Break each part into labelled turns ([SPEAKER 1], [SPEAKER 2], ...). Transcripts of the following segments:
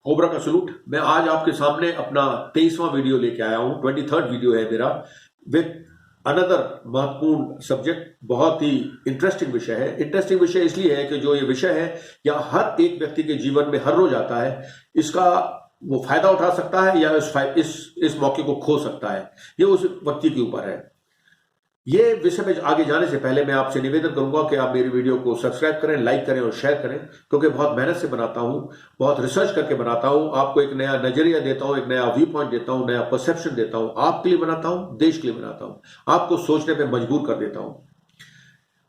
[SPEAKER 1] Cobra का salute. मैं आज आपके सामने अपना 23वां वीडियो लेके आया हूं, 23rd वीडियो है मेरा, विद अनदर महत्वपूर्ण सब्जेक्ट। बहुत ही इंटरेस्टिंग विषय है। इंटरेस्टिंग विषय इसलिए है कि जो ये विषय है या हर एक व्यक्ति के जीवन में हर रोज आता है, इसका वो फायदा उठा सकता है या इस मौके को खो सकता है। ये उस व्यक्ति के ऊपर है। ये विषय में आगे जाने से पहले मैं आपसे निवेदन करूंगा कि आप मेरी वीडियो को सब्सक्राइब करें, लाइक करें और शेयर करें, क्योंकि बहुत मेहनत से बनाता हूं, बहुत रिसर्च करके बनाता हूं, आपको एक नया नजरिया देता हूं, एक नया व्यू पॉइंट देता हूं, नया परसेप्शन देता हूं। आपके लिए बनाता हूं, देश के लिए बनाता हूं, आपको सोचने पर मजबूर कर देता हूं।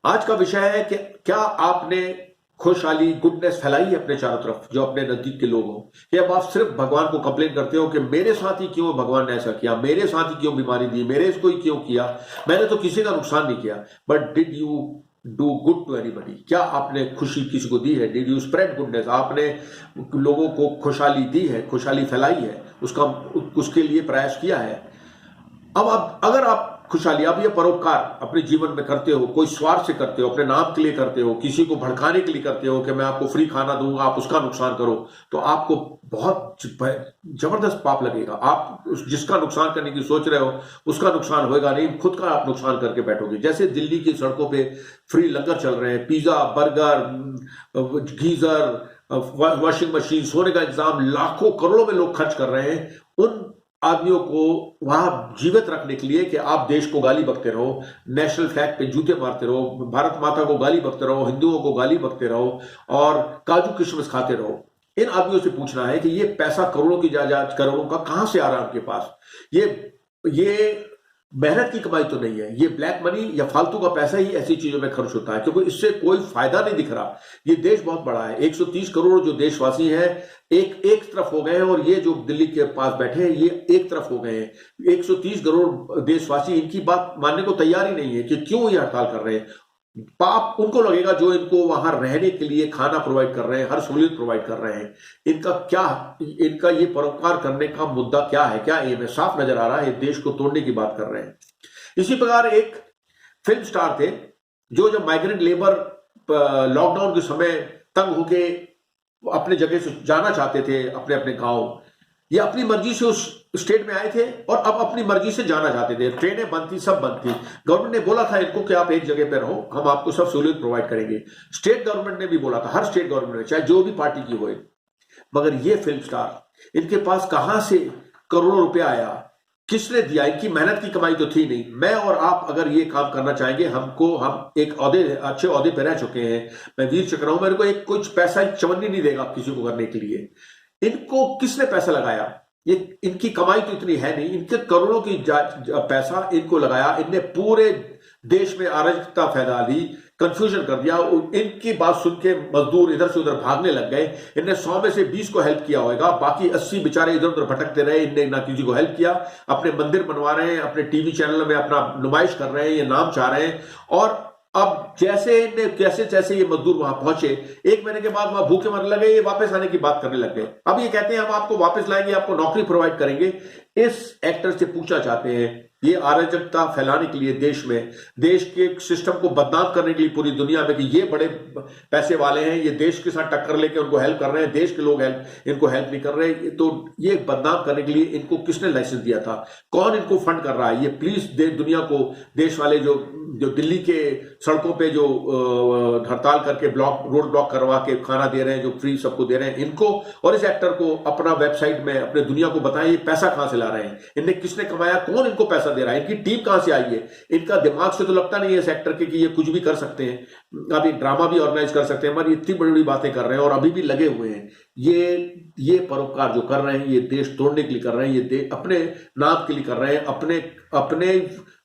[SPEAKER 1] आज का विषय है कि क्या आपने खुशहाली, गुडनेस फैलाई है अपने चारों तरफ, जो अपने नजदीक के लोग हों, कि अब आप सिर्फ भगवान को कंप्लेन करते हो कि मेरे साथ ही क्यों भगवान ने ऐसा किया, मेरे साथ ही क्यों बीमारी दी, मेरे इसको ही क्यों किया, मैंने तो किसी का नुकसान नहीं किया। But did you do good to anybody? क्या आपने खुशी किसी को दी है? Did you spread goodness? आपने लोगों को खुशहाली दी है, खुशहाली फैलाई है, उसके लिए प्रयास किया है? अब आप अगर आप खुशहाली, आप ये परोपकार अपने जीवन में करते हो, कोई स्वार्थ से करते हो, अपने नाम के लिए करते हो, किसी को भड़काने के लिए करते हो कि मैं आपको फ्री खाना दूंगा, आप उसका नुकसान करो, तो आपको बहुत जबरदस्त पाप लगेगा। आप जिसका नुकसान करने की सोच रहे हो उसका नुकसान होगा नहीं, खुद का आप नुकसान करके बैठोगे। जैसे दिल्ली की सड़कों पे फ्री लंगर चल रहे हैं, pizza, burger, geyser, washing machine, सोने का इंतजाम, लाखों करोड़ों में लोग खर्च कर रहे हैं उन आदमियों को वहां जीवित रखने के लिए कि आप देश को गाली बकते रहो, नेशनल फ्लैग पे जूते मारते रहो, भारत माता को गाली बकते रहो, हिंदुओं को गाली बकते रहो और काजू किशमिश खाते रहो। इन आदमियों से पूछना है कि ये पैसा करोड़ों की जायदाद, करोड़ों का कहां से आ रहा है उनके पास? ये मेहनत की कमाई तो नहीं है, ये ब्लैक मनी या फालतू का पैसा ही ऐसी चीजों में खर्च होता है, क्योंकि इससे कोई फायदा नहीं दिख रहा। ये देश बहुत बड़ा है, 130 करोड़ जो देशवासी हैं एक तरफ हो गए हैं, और ये जो दिल्ली के पास बैठे हैं ये एक तरफ हो गए हैं। 130 करोड़ देशवासी इनकी बात मानने को तैयार ही नहीं है कि क्यों ये हड़ताल कर रहे हैं। पाप उनको लगेगा जो इनको वहां रहने के लिए खाना प्रोवाइड कर रहे हैं, हर सहूलियत प्रोवाइड कर रहे हैं। इनका ये परोपकार करने का मुद्दा क्या है, क्या एम है? साफ नजर आ रहा है, देश को तोड़ने की बात कर रहे हैं। इसी प्रकार एक फिल्म स्टार थे जो जब माइग्रेंट लेबर लॉकडाउन के समय तंग होके अपने जगह से जाना चाहते थे, अपने अपने गांव, ये अपनी मर्जी से उस स्टेट में आए थे और अब अपनी मर्जी से जाना चाहते थे। ट्रेनें बंद थी, सब बंद थी। गवर्नमेंट ने बोला था इनको कि आप एक जगह पे रहो, हम आपको सब सहूलियत प्रोवाइड करेंगे। स्टेट गवर्नमेंट ने भी बोला था, हर स्टेट गवर्नमेंट ने, चाहे जो भी पार्टी की हो। मगर ये फिल्म स्टार, इनके पास कहां से करोड़ों रुपया आया? किसने दिया? इनकी मेहनत की कमाई तो थी नहीं। मैं और आप अगर ये काम करना चाहेंगे, हम एक अच्छे औहदे पे रह चुके हैं, मैं वीर चक्र हूं, मेरे को एक कुछ पैसा चवन्नी नहीं देगा किसी को करने के लिए। इनको किसने पैसा लगाया? ये इनकी कमाई तो इतनी है नहीं, इनके करोड़ों की पैसा इनको लगाया। इनने पूरे देश में अराजकता फैला दी, कंफ्यूजन कर दिया। इनकी बात सुन के मजदूर इधर से उधर भागने लग गए। इनने 100 में से 20 को हेल्प किया होगा, बाकी 80 बेचारे इधर उधर भटकते रहे। इनने ना किसी को हेल्प किया। अपने मंदिर बनवा रहे हैं, अपने टीवी चैनल में अपना नुमाइश कर रहे हैं, ये नाम चाह रहे हैं। और अब जैसे ये मजदूर वहां पहुंचे, 1 महीने के बाद वहां भूखे मरने लगे, ये वापस आने की बात करने लग गए। अब ये कहते हैं हम आपको वापस लाएंगे, आपको नौकरी प्रोवाइड करेंगे। इस एक्टर से पूछना चाहते हैं, ये अराजकता फैलाने के लिए देश के सिस्टम को बदनाम करने के लिए पूरी दुनिया में, कि ये बड़े पैसे वाले हैं, ये देश के साथ टक्कर लेके उनको हेल्प कर रहे हैं, देश के लोग इनको हेल्प नहीं कर रहे। तो ये बदनाम करने के लिए इनको किसने लाइसेंस दिया था? कौन इनको फंड कर रहा है? ये प्लीज दुनिया को, देश वाले जो दिल्ली के सड़कों पे जो हड़ताल करके रोड ब्लॉक करवा के खाना दे रहे हैं, जो फ्री सबको दे रहे हैं, इनको और इस एक्टर को अपना वेबसाइट में अपने दुनिया को बताएं ये पैसा कहां से ला रहे हैं, इन्हें किसने कमाया, कौन इनको पैसा दे रहा है, इनकी टीम कहां से आई है। इनका दिमाग से तो लगता नहीं है इस एक्टर के कि ये कुछ भी कर सकते हैं, अभी ड्रामा भी ऑर्गेनाइज कर सकते हैं, मगर इतनी बड़ी बड़ी बातें कर रहे हैं और अभी भी लगे हुए हैं। ये परोपकार जो कर रहे हैं, ये देश तोड़ने के लिए कर रहे हैं, ये अपने नाम के लिए कर रहे हैं, अपने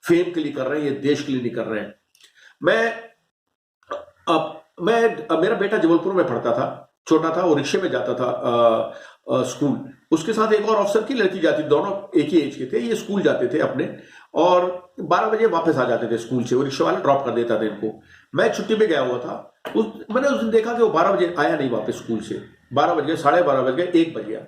[SPEAKER 1] फेम के लिए कर रहे हैं, ये देश के लिए नहीं कर रहे हैं। मेरा बेटा जबलपुर में पढ़ता था, छोटा था, वो रिक्शे में जाता था स्कूल। उसके साथ एक और अफसर की लड़की जाती, दोनों एक ही एज के थे। ये स्कूल जाते थे अपने, और 12 बजे वापस आ जाते थे स्कूल से। वो रिक्शा वाला ड्रॉप कर देता था इनको। मैं छुट्टी पे गया हुआ था, मैंने उस दिन देखा कि वो 12 बजे आया नहीं वापस स्कूल से। 12 बज गए, 12:30 बज गए, 1 बज गया।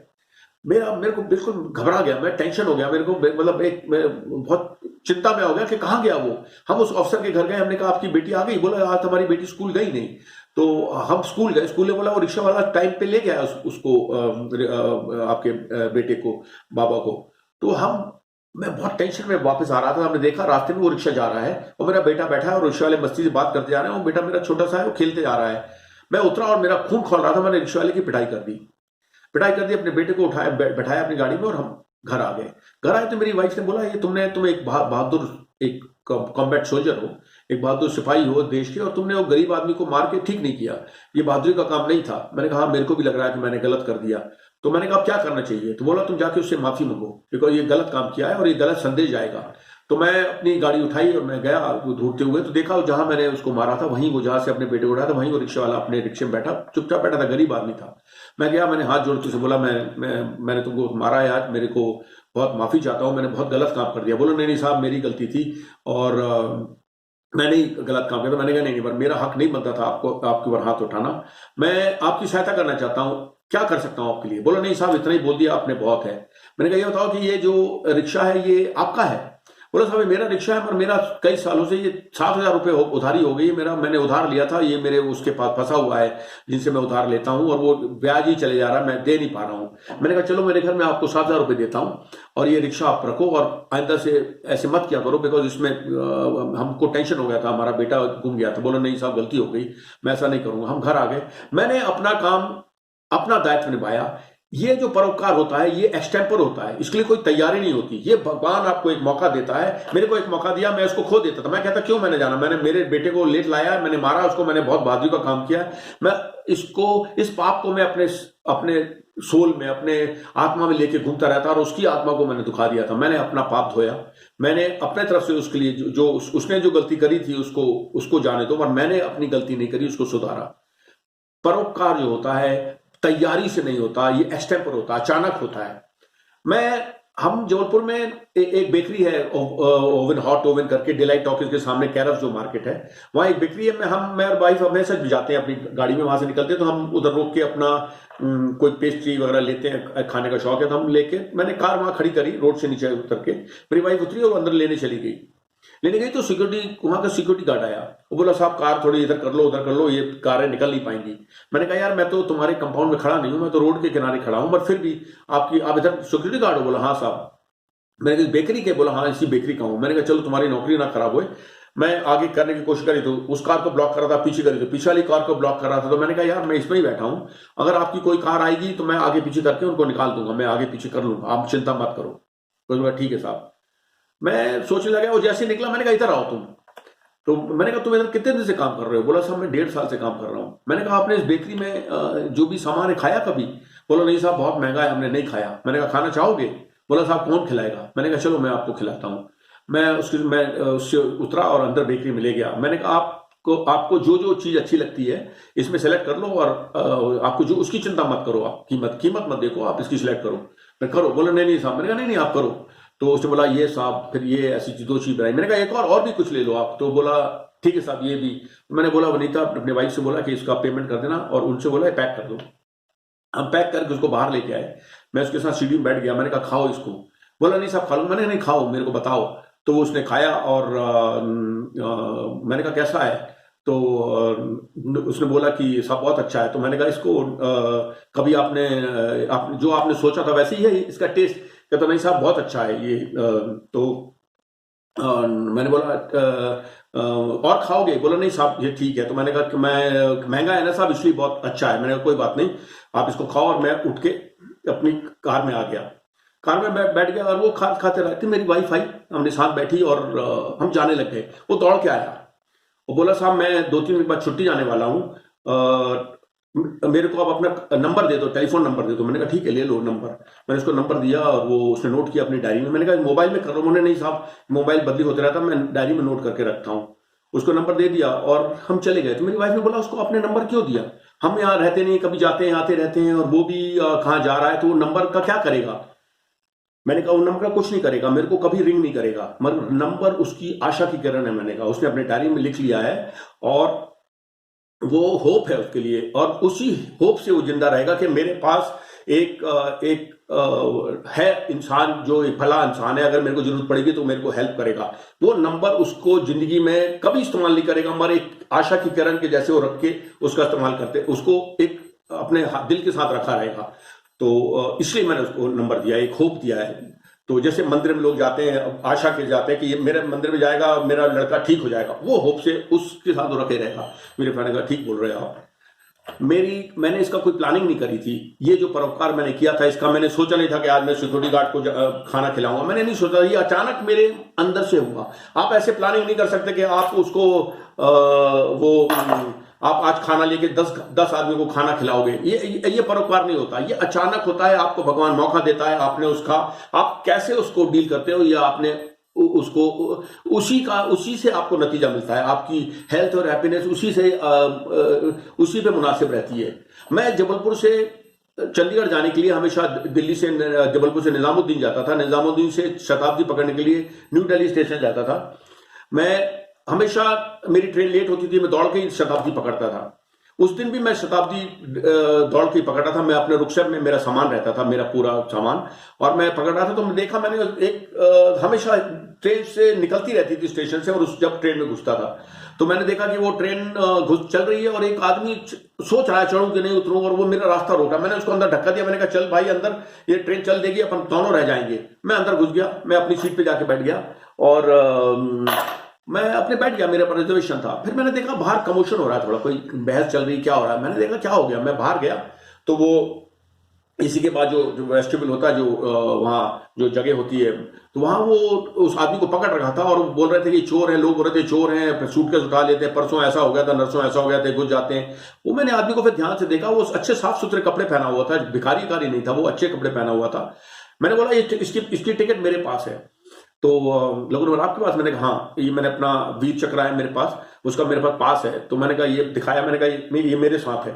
[SPEAKER 1] मेरे को बिल्कुल घबरा गया, मैं टेंशन हो गया, मेरे को मतलब मैं बहुत चिंता में हो गया कि कहाँ गया वो। हम उस अफसर के घर गए, हमने कहा आपकी बेटी आ गई? बोला आज हमारी बेटी स्कूल गई नहीं। तो हम स्कूल गए, स्कूल ने बोला वो रिक्शा वाला टाइम पे ले गया उसको आपके बेटे को, बाबा को। तो मैं बहुत टेंशन में वापस आ रहा था, हमने देखा रास्ते में वो रिक्शा जा रहा है और मेरा बेटा बैठा है और रिक्शा वाले मस्ती से बात करते जा रहे हैं, वो बेटा मेरा छोटा सा है, वो खेलते जा रहा है। मैं उतरा और मेरा खून खौल रहा था, मैंने रिक्शा वाले की पिटाई कर दी। पिटाई कर दी, अपने बेटे को उठाया, बैठाया अपनी गाड़ी में और हम घर आ गए। घर आए तो मेरी वाइफ ने बोला, ये तुम एक बहादुर, एक कॉम्बैट सोल्जर हो, एक बहादुर सिपाही हो देश के, और तुमने वो गरीब आदमी को मार के ठीक नहीं किया, ये बहादुरी का काम नहीं था। मैंने कहा मेरे को भी लग रहा है कि मैंने गलत कर दिया। तो मैंने कहा अब क्या करना चाहिए? तो बोला तुम जाके उससे माफी मांगो, बिकॉज ये गलत काम किया है और ये गलत संदेश जाएगा। तो मैं अपनी गाड़ी उठाई और मैं गया ढूंढते हुए, तो देखा जहां मैंने उसको मारा था वहीं, वो जहां से अपने बेटे को उठाया था वहीं वो रिक्शा वाला अपने रिक्शे में बैठा, चुपचाप बैठा था, गरीब आदमी था। मैं गया, मैंने हाथ जोड़ते से बोला, मैंने तुमको मारा है आज, मेरे को बहुत माफी चाहता हूँ, मैंने बहुत गलत काम कर दिया। बोलो नहीं नहीं साहब, मेरी गलती थी और मैंने ही गलत काम किया था। मैंने कहा नहीं नहीं, पर मेरा हक नहीं बनता था आपको, आपके ऊपर हाथ उठाना। मैं आपकी सहायता करना चाहता हूँ, क्या कर सकता हूँ आपके लिए? बोला नहीं साहब, इतना ही बोल दिया आपने, बहुत है। मैंने कहा ये बताओ कि ये जो रिक्शा है ये आपका है? बोला साहब ये मेरा रिक्शा है, पर मेरा कई सालों से ये 7,000 रुपये उधारी हो गई है, मेरा मैंने उधार लिया था, ये मेरे उसके पास फंसा हुआ है जिनसे मैं उधार लेता हूँ, और वो ब्याज ही चले जा रहा है, मैं दे नहीं पा रहा हूँ। मैंने कहा चलो मेरे घर में आपको 7,000 रुपये देता हूँ और ये रिक्शा आप रखो, और आइंदा से ऐसे मत किया करो, बिकॉज इसमें हमको टेंशन हो गया था, हमारा बेटा गुम गया था। बोला नहीं साहब गलती हो गई, मैं ऐसा नहीं करूंगा। हम घर आ गए, मैंने अपना काम, अपना दायित्व निभाया। ये जो परोपकार होता है ये एक्सटेम्पर होता है, इसके लिए कोई तैयारी नहीं होती। ये भगवान आपको एक मौका देता है। मेरे को एक मौका दिया, मैं उसको खो देता था। मैं कहता क्यों मैंने जाना, मैंने मेरे बेटे को लेट लाया, मैंने मारा उसको, मैंने बहुत बहादुरी का काम किया। मैं इस पाप को मैं अपने सोल में, अपने आत्मा में लेके घूमता रहता, और उसकी आत्मा को मैंने दुखा दिया था। मैंने अपना पाप धोया, मैंने अपने तरफ से उसके लिए जो उसने जो गलती करी थी उसको जाने दो, पर मैंने अपनी गलती नहीं करी, उसको सुधारा। परोपकार जो होता है तैयारी से नहीं होता, ये एक्सटेम्पर होता है, अचानक होता है। हम जबलपुर में एक बेकरी है, ओवन, हॉट ओवन करके, डिलाइट टॉकीज के सामने कैरफ जो मार्केट है, वहां एक बेकरी है। मैं और वाइफ हमेशा जाते हैं अपनी गाड़ी में, वहां से निकलते हैं तो हम उधर रोक के अपना कोई पेस्ट्री वगैरह लेते हैं, खाने का शौक है तो हम लेके, मैंने कार वहां खड़ी करी रोड से नीचे उतर के, मेरी वाइफ उतरी और अंदर लेने चली गई। लेने गई तो वहां का सिक्योरिटी गार्ड आया, वो बोला साहब कार थोड़ी इधर कर लो, उधर कर लो, ये कारें निकल नहीं पाएंगी। मैंने कहा यार मैं तो तुम्हारे कंपाउंड में खड़ा नहीं हूं, मैं तो रोड के किनारे खड़ा हूं, पर फिर भी आप इधर सिक्योरिटी गार्ड हो? बोला हाँ साहब। मैंने कहा बेकरी के? बोला हाँ इसी बेकरी का हूं। मैंने कहा चलो तुम्हारी नौकरी ना खराब हो। मैं आगे करने की कोशिश करी तो उस कार को ब्लॉक कर रहा था, पीछे करी तो पीछे वाली कार को ब्लॉक कर रहा था। तो मैंने कहा यार मैं इसमें ही बैठा हूं, अगर आपकी कोई कार आएगी तो मैं आगे पीछे करके उनको निकाल दूंगा, मैं आगे पीछे कर लूंगा, आप चिंता मत करो। तो बोला ठीक है साहब। मैं सोचने लगा, वो जैसे निकला मैंने कहा इधर आओ तुम। तो मैंने कहा तुम इधर कितने दिन से काम कर रहे हो? बोला साहब मैं 1.5 साल से काम कर रहा हूँ। मैंने कहा आपने इस बेकरी में जो भी सामान है खाया कभी? बोला नहीं साहब बहुत महंगा है, हमने नहीं खाया। मैंने कहा खाना चाहोगे? बोला साहब कौन खिलाएगा? मैंने कहा चलो मैं आपको खिलाता हूँ। मैं उससे उतरा और अंदर बेकरी में ले गया। मैंने कहा आपको जो जो चीज अच्छी लगती है इसमें सेलेक्ट कर लो, और आपको जो उसकी चिंता मत करो, आप कीमत मत देखो, आप इसकी सिलेक्ट करो। मैं करो? बोला नहीं साहब। मैंने कहा नहीं आप करो। तो उसने बोला ये साहब, फिर ये ऐसी 2 चीज बनाई। मैंने कहा एक और भी कुछ ले लो आप। तो बोला ठीक है साहब ये भी। मैंने बोला वनीता अपने वाइफ से बोला कि इसका पेमेंट कर देना, और उनसे बोला पैक कर दो। हम पैक करके उसको बाहर लेके आए, मैं उसके साथ सीढ़ी में बैठ गया। मैंने कहा खाओ इसको। बोला नहीं साहब खा लो। मैंने नहीं खाओ, मेरे को बताओ। तो वो उसने खाया और मैंने कहा कैसा है? तो उसने बोला कि सब बहुत अच्छा है। तो मैंने कहा इसको कभी जो आपने सोचा था वैसे ही है इसका टेस्ट? कहता नहीं साहब बहुत अच्छा है ये। तो मैंने बोला और खाओगे? बोला नहीं साहब ये ठीक है। तो मैंने कहा कि मैं महंगा है ना साहब इसलिए बहुत अच्छा है। मैंने कहा कोई बात नहीं, आप इसको खाओ। और मैं उठ के अपनी कार में आ गया। कार में बैठ गया और वो खाते रहते। मेरी वाइफ आई, हमने साथ बैठी और हम जाने लग गए। वो दौड़ के आया, वो बोला साहब मैं 2-3 दिन बाद छुट्टी जाने वाला हूँ, मेरे को आप अपना नंबर दे दो, टेलीफोन नंबर दे दो। मैंने कहा ठीक है ले लो नंबर। मैंने उसको नंबर दिया और वो उसने नोट किया अपनी डायरी में। मैंने कहा मोबाइल में कर लो? उन्होंने नहीं साहब मोबाइल बदली होते रहता, मैं डायरी में नोट करके रखता हूँ। उसको नंबर दे दिया और हम चले गए। तो मेरी वाइफ ने बोला उसको आपने नंबर क्यों दिया? हम यहाँ रहते नहीं, कभी जाते हैं आते रहते हैं, और वो भी कहाँ जा रहा है, तो वो नंबर का क्या करेगा? मैंने कहा वो नंबर का कुछ नहीं करेगा, मेरे को कभी रिंग नहीं करेगा, मगर नंबर उसकी आशा की किरण है। मैंने कहा उसने अपने डायरी में लिख लिया है और वो होप है उसके लिए, और उसी होप से वो जिंदा रहेगा कि मेरे पास एक है इंसान, जो एक भला इंसान है, अगर मेरे को जरूरत पड़ेगी तो मेरे को हेल्प करेगा। वो नंबर उसको जिंदगी में कभी इस्तेमाल नहीं करेगा, मगर आशा की किरण के जैसे वो रख के उसका इस्तेमाल करते, उसको एक अपने दिल के साथ रखा रहेगा। तो इसलिए मैंने उसको नंबर दिया, एक होप दिया है। तो जैसे मंदिर में लोग जाते हैं, आशा के जाते हैं कि ये मेरे मंदिर में जाएगा, मेरा लड़का ठीक हो जाएगा, वो होप से उसके साथ वो रखे रहेगा। मेरे फ्रेंड ने कहा ठीक बोल रहे हो आप। मैंने इसका कोई प्लानिंग नहीं करी थी। ये जो परोपकार मैंने किया था, इसका मैंने सोचा नहीं था कि आज मैं सिक्योरिटी गार्ड को खाना खिलाऊंगा, मैंने नहीं सोचा। ये अचानक मेरे अंदर से हुआ। आप ऐसे प्लानिंग नहीं कर सकते कि आप उसको आप आज खाना लेके 10 आदमी को खाना खिलाओगे। ये परोपकार नहीं होता, ये अचानक होता है। आपको भगवान मौका देता है, आपने उसका, आप कैसे उसको डील करते हो, या आपने उसको उसी से आपको नतीजा मिलता है। आपकी हेल्थ और हैप्पीनेस उसी पे मुनासिब रहती है। मैं जबलपुर से चंडीगढ़ जाने के लिए हमेशा दिल्ली से जबलपुर से निजामुद्दीन जाता था, निजामुद्दीन से शताब्दी पकड़ने के लिए न्यू दिल्ली स्टेशन जाता था। मैं हमेशा, मेरी ट्रेन लेट होती थी, मैं दौड़ के ही शताब्दी पकड़ता था। उस दिन भी मैं शताब्दी दौड़ के पकड़ा था। मैं अपने रुकशर में मेरा सामान रहता था, मेरा पूरा सामान, और मैं पकड़ रहा था। तो मैंने एक हमेशा ट्रेन से निकलती रहती थी स्टेशन से, और जब ट्रेन में घुसता था तो मैंने देखा कि वो ट्रेन चल रही है और एक आदमी सोच रहा है चढ़ूं कि नहीं उतरूं, और वो मेरा रास्ता रोका। मैंने उसको अंदर धक्का दिया, मैंने कहा चल भाई अंदर, ये ट्रेन चल देगी, अपन दोनों रह जाएंगे। मैं अंदर घुस गया, मैं अपनी सीट पे जाके बैठ गया, और मैं अपने बैठ गया, मेरे पर रिजर्वेशन था। फिर मैंने देखा बाहर कमोशन हो रहा है, थोड़ा कोई बहस चल रही, क्या हो रहा है। मैंने देखा क्या हो गया, मैं बाहर गया तो वो इसी के बाद जो वेस्टिबल होता है, जो वहाँ जो जगह होती है, तो वहाँ वो उस आदमी को पकड़ रखा था, और वो बोल रहे थे कि चोर है, लोग बोल रहे थे चोर हैं, सूटकेस उठा लेते हैं, परसों ऐसा हो गया था, नरसों ऐसा हो गया था, घुस जाते हैं। वो मैंने आदमी को फिर ध्यान से देखा, वो अच्छे साफ सुथरे कपड़े पहना हुआ था, भिखारी कारी नहीं था, वो अच्छे कपड़े पहना हुआ था। मैंने बोला इसकी टिकट मेरे पास है। तो लोगों ने बोला आपके पास? मैंने कहा हाँ, ये मैंने अपना वीर चक्र है मेरे पास, उसका मेरे पास पास है। तो मैंने कहा ये दिखाया, मैंने कहा ये मेरे साथ है।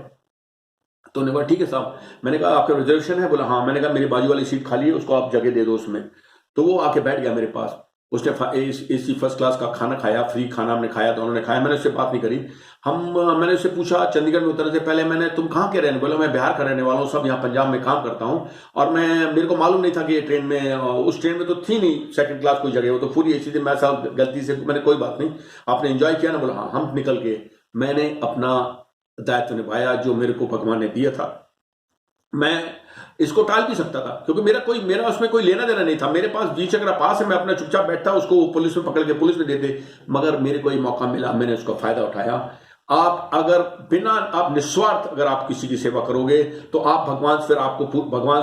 [SPEAKER 1] तो उन्होंने कहा ठीक है साहब। मैंने कहा आपका रिजर्वेशन है? बोला हाँ। मैंने कहा मेरी बाजू वाली सीट खाली है, उसको आप जगह दे दो उसमें। तो वो आके बैठ गया मेरे पास। उसने AC फर्स्ट क्लास का खाना खाया, फ्री खाना हमने खाया, दोनों ने खाया। मैंने उससे बात नहीं करी। मैंने उससे पूछा चंडीगढ़ में उतरने से पहले, तुम कहाँ के रहने? बोला मैं बिहार का रहने वाला हूँ, सब यहाँ पंजाब में काम करता हूँ, और मेरे को मालूम नहीं था कि ये ट्रेन में, उस ट्रेन में तो थी नहीं सेकंड क्लास कोई जगह, वो तो पूरी AC थी। मैं साहब गलती से, मैंने कोई बात नहीं, आपने एंजॉय किया ना? बोला हाँ। हम निकल गए। मैंने अपना दायित्व निभाया जो मेरे को भगवान ने दिया था। मैं इसको टाल भी सकता था, क्योंकि मेरा उसमें कोई लेना देना नहीं था। मेरे पास बीच अगर पास है, मैं अपना चुपचाप बैठता, उसको पुलिस में पकड़ के पुलिस में देते। मगर मेरे को ये मौका मिला, मैंने उसका फायदा उठाया। आप निस्वार्थ अगर आप किसी की सेवा करोगे, तो आप भगवान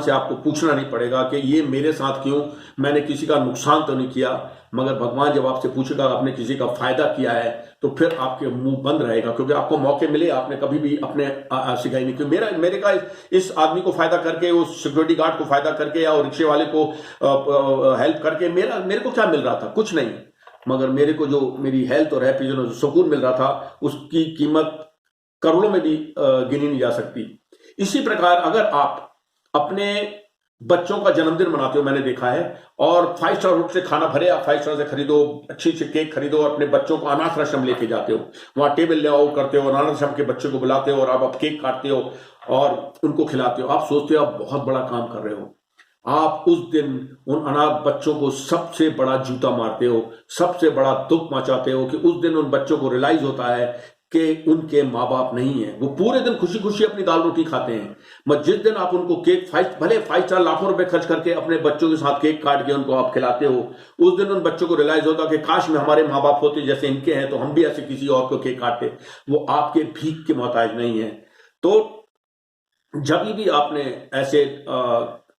[SPEAKER 1] से आपको पूछना नहीं पड़ेगा कि ये मेरे साथ क्यों, मैंने किसी का नुकसान तो नहीं किया। मगर भगवान जब आपसे पूछेगा आपने किसी का फायदा किया है, तो फिर आपके मुंह बंद रहेगा, क्योंकि आपको मौके मिले, आपने कभी भी अपने सिखाई नहीं। क्योंकि मेरे का इस आदमी को फायदा करके, उस सिक्योरिटी गार्ड को फायदा करके, या रिक्शे वाले को हेल्प करके मेरे को क्या मिल रहा था? कुछ नहीं। मगर मेरे को जो मेरी हेल्थ और हैप्पी जो सुकून मिल रहा था, उसकी कीमत करोड़ों में भी गिनी नहीं जा सकती। इसी प्रकार अगर आप अपने बच्चों का जन्मदिन मनाते हो, मैंने देखा है, और 5 स्टार होटल से खाना भरे, आप 5 स्टार से खरीदो, अच्छी केक खरीदो, और अपने बच्चों को अनाथ आश्रम लेके जाते हो, वहां टेबल ले आओ करते हो, अनाथ आश्रम के बच्चों को बुलाते हो, और आप केक काटते हो और उनको खिलाते हो। आप सोचते हो आप बहुत बड़ा काम कर रहे हो। आप उस दिन उन अनाथ बच्चों को सबसे बड़ा जूता मारते हो, सबसे बड़ा दुख मचाते हो, कि उस दिन उन बच्चों को रियलाइज होता है कि उनके माँ बाप नहीं है। वो पूरे दिन खुशी खुशी अपनी दाल रोटी खाते हैं, मगर जिस दिन आप उनको केक, भले 5 स्टार लाखों रुपए खर्च करके अपने बच्चों के साथ केक काट के उनको आप खिलाते हो, उस दिन उन बच्चों को रियलाइज होता कि काश में हमारे माँ बाप होते जैसे इनके हैं, तो हम भी ऐसे किसी और को केक काटते। वो आपके भीख के मोहताज नहीं है। तो जब भी आपने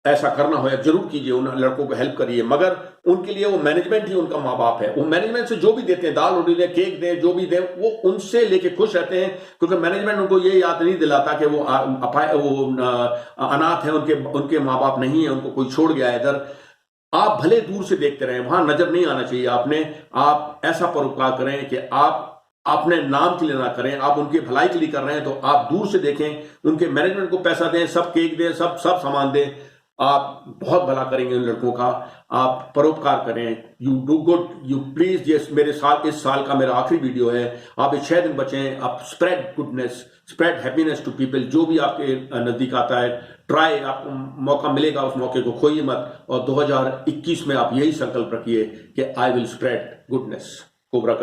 [SPEAKER 1] ऐसा करना हो, जरूर कीजिए, उन लड़कों को हेल्प करिए, मगर उनके लिए वो मैनेजमेंट ही उनका माँ बाप है। वो मैनेजमेंट से जो भी देते हैं, दाल रोटी दें, केक दें, जो भी दें, वो उनसे लेके खुश रहते हैं, क्योंकि मैनेजमेंट उनको ये याद नहीं दिलाता कि वो अनाथ है, उनके माँ बाप नहीं है, उनको कोई छोड़ गया है इधर। आप भले दूर से देखते रहें, वहां नजर नहीं आना चाहिए आपने। आप ऐसा परोपकार करें कि आप अपने नाम के लिए ना करें, आप उनकी भलाई के लिए कर रहे हैं, तो आप दूर से देखें, उनके मैनेजमेंट को पैसा दें, सब केक दें, सब सामान दें। आप बहुत भला करेंगे उन लड़कों का। आप परोपकार करें, you do good, you please. ये इस साल का मेरा आखिरी वीडियो है। आप 6 दिन बचें, आप spread goodness, spread happiness to people. जो भी आपके नजदीक आता है, ट्राई, आपको मौका मिलेगा, उस मौके को खोइए मत। और 2021 में आप यही संकल्प रखिए कि I will spread goodness. Cobra का